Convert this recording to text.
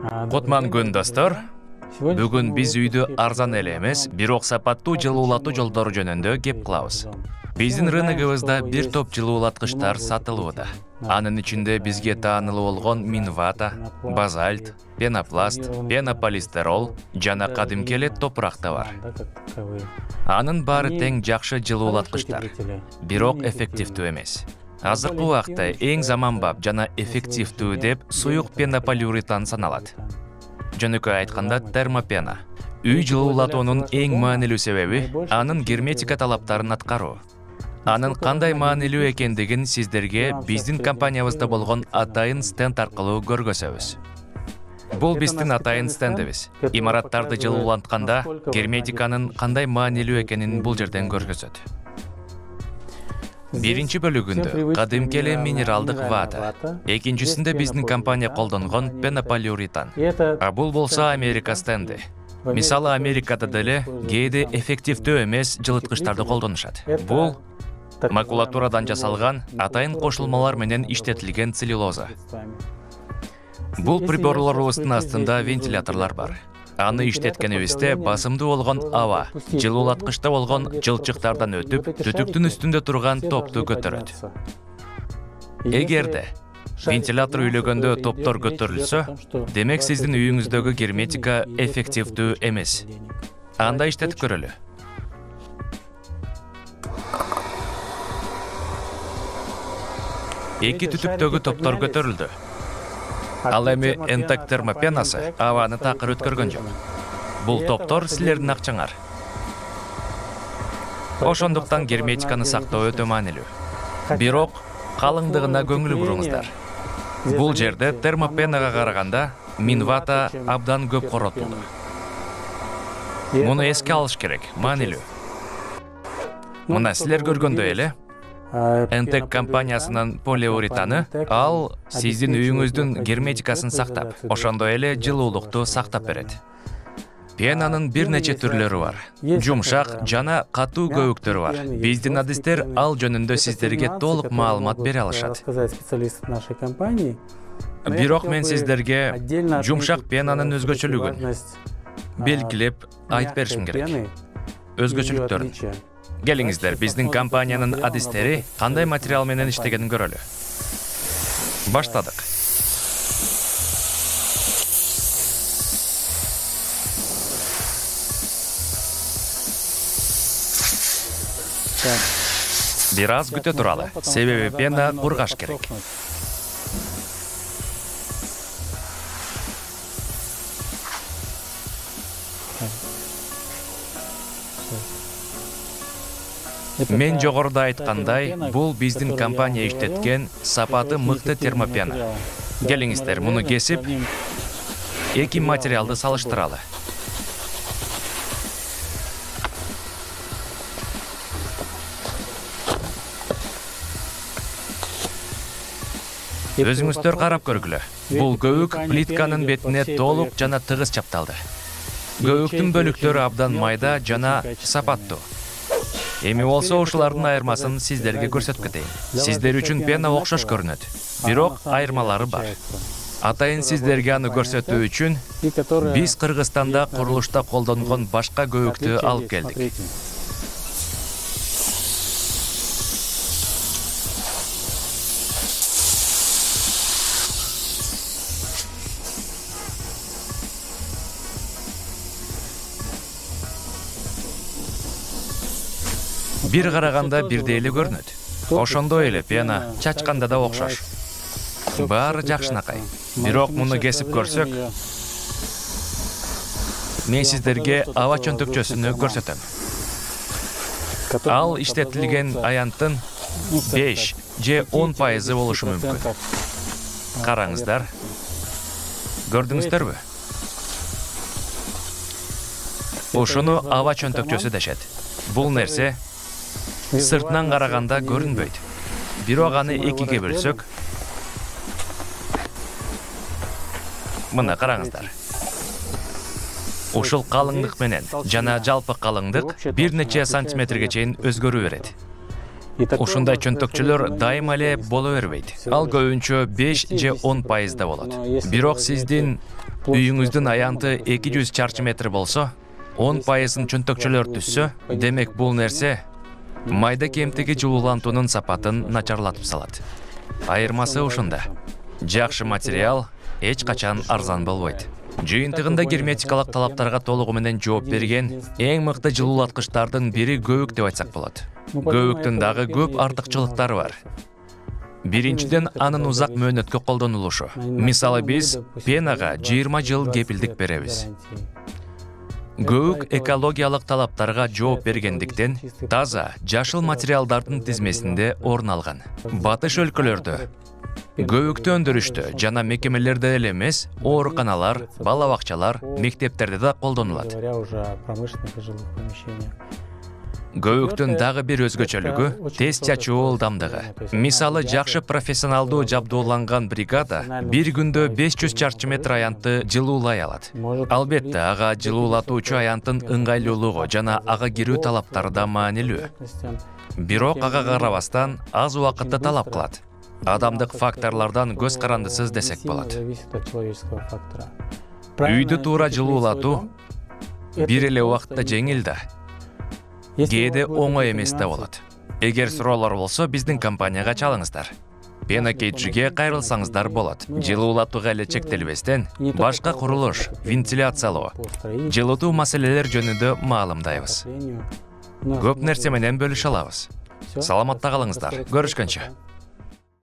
Кутман күн достор. Бүгүн биз үйдү арзан эле эмес, бирок сапаттуу жылуулатуу жолдору жөнүндө кеп кылабыз. Биздин рыногубузда бир топ жылуулаткычтар сатылууда. Анын ичинде бизге таанылуу болгон Минвата, Базальт, Пенопласт, Пенополистирол жана кадимки эле топурак да бар. Анын баары тең жакшы жылуулаткычтар, бирок эффективдүү эмес. Азыркы убакта эң заманбап жана эффективдүү деп суюк пенополиуретан саналат. Жөнөкөй айтканда термопена. Үй жылуулатуунун эң маанилүү себеби анын герметика талаптарын аткаруу. Анын кандай маанилүү экендигин сиздерге биздин компаниябызда болгон атайын стенд аркылуу көргөзөбүз. Бул биздин атайын стендибиз. Имараттарды жылуулантканда герметиканын кандай маанилүү экенин бул жерден көргөзөт. Биринчи бөлүгүндө кадимки эле минералдык вата, экинчисинде биздин компания колдонгон пенополиуретан. А бул болсо Америка стенди. Мисалы Америкада деле кээде эффективдүү эмес жылыткычтарды колдонушат. Бул макулатурадан жасалган атайын кошулмалар менен иштетилген целлюлоза. Бул приборлорубуздун астында вентиляторлор бар. Аны иштеткенибизде басымдуу болгон аба, жылуулаткычта болгон жылчыктардан өтүп, түтүктүн үстүндө турган топту көтөрөт. Эгерде вентилятор үйлөгөндө топтор көтөрүлсө, демек сиздин үйүңүздөгү герметика эффективдүү эмес. Анда иштетип көрөлү. Эки түтүктөгү топтор көтөрүлдү. Ал эми энтек термопенасы абаны такыр өткөргөн жок. Бул топтор силердин акчаңар. Ошондуктан герметиканы сактоо өтө маанилүү. Бирок калыңдыгына көңүл буруңуздар. Бул жерде термопенага караганда Минвата абдан көп коротулду. Муну эске алыш керек, маанилүү. Мына силер көргөндөй эле Энтек компаниясынын полиуретаны, ал сиздин үйүңүздүн герметикасын сактап, ошондой эле жылуулукту сактап берет. Пенанын бир нече түрлөрү бар. Жумшак жана катуу көбүктөрү бар. Биздин адистер ал жөнүндө сиздерге толук маалымат бере алышат. Бирок мен сиздерге жумшак пенанын өзгөчөлүгүн белгилеп айтып беришим керек. Өзгөчөлүктөрүн. Келиңиздер, биздин компаниянын адистери кандай материал менен иштегенин көрөлү. Баштадык. Бир аз күтө туралы, себеби пена кургаш керек. Мен жогоруда айткандай, бул биздин компания иштеткен сапаты мыкты термопена. Келиңиздер, муну кесип, эки материалды салыштыралы. Өзүңүздөр карап көргүлө. Бул көбүк плитканын бетине толук жана тыгыз чапталды. Көбүктүн бөлүктөрү абдан майда жана сапаттуу. Эми болсо ушулардын айырмасын сиздерге көрсөтүп кетейин. Сиздер үчүн пена окшош көрүнөт, бирок айырмалары бар. Атайын сиздерге аны көрсөтүү үчүн биз Кыргызстанда курулушта колдонгон башка көбүктү алып келдик. Бир караганда бирдей эле көрүнөт. Ошондой эле пена чачканда да окшош. Баары жакшынакай. Бирок муну кесип көрсөк, мен сиздерге аба чөнтөкчөсүнү көрсөтөм. Ал иштетилген аянттын 5 же 10% болушу мүмкүн. Караңыздар. Көрдүңүздөрбү? Ушуну аба чөнтөкчөсү дешет. Бул нерсе сыртынан караганда көрүнбөйт. Бирок аны экиге бөлсөк, мына караңыздар. Ушул калыңдык менен жана жалпы калыңдык бир нече сантиметрге чейин өзгөрүү берет. Ушундай чөнтөкчөлөр дайыма эле боло бербейт. Ал көбүнчө 5 же 10% болот. Бирок сиздин үйүңүздүн аянты 200 чарчы метр болсо, 10%ын чөнтөкчөлөр түссө, демек бул нерсе майда кемтиги жылуулантуунун сапатын начарлатып салат. Айырмасы ушунда. Жакшы материал эч качан арзан болбойт. Жыйынтыгында герметикалык талаптарга толугу менен жооп берген эң мыкты жылуулаткычтардын бири көбүк деп айтсак болот. Көбүктүн дагы көп артыкчылыктары бар. Биринчиден, анын узак мөөнөткө колдонулушу. Мисалы биз пенага 20 жыл кепилдик беребиз. Көбүк экологиялык талаптарга жооп бергендиктен таза, жашыл материалдардын тизмесинде орун алган. Батыш өлкөлөрдө көбүктү өндүрүштө жана мекемелерде эле эмес, ооруканалар, бала бакчалар, мектептерде да колдонулат. Көбүктүн дагы бир өзгөчөлүгү тез чачуу ылдамдыгы. Мисалы, жакшы профессионалдуу жабдууланган бригада бир күндө 500 чарчы метр аянтты жылуулай алат. Албетте, ага жылуулатуучу аянттын ыңгайлуулугу жана ага кирүү талаптары да маанилүү. Бирок ага карабастан аз убакытты талап кылат. Адамдык факторлордон көз карандысыз десек болот. Үйдү туура жылуулатуу бир эле убакытта жеңил да, кээде оңой эмес да болот. Эгер суроолор болсо, биздин компанияга чалыңыздар. Pena Cage'ге кайрылсаңыздар болот. Жылуулатууга эле чектелбестен, башка курулуш, вентиляциялоо, жылытуу маселелер жөнүндө маалымдайбыз. Көп нерсе менен бөлүшө алабыз. Саламатта калыңыздар. Көрүшкөнчө.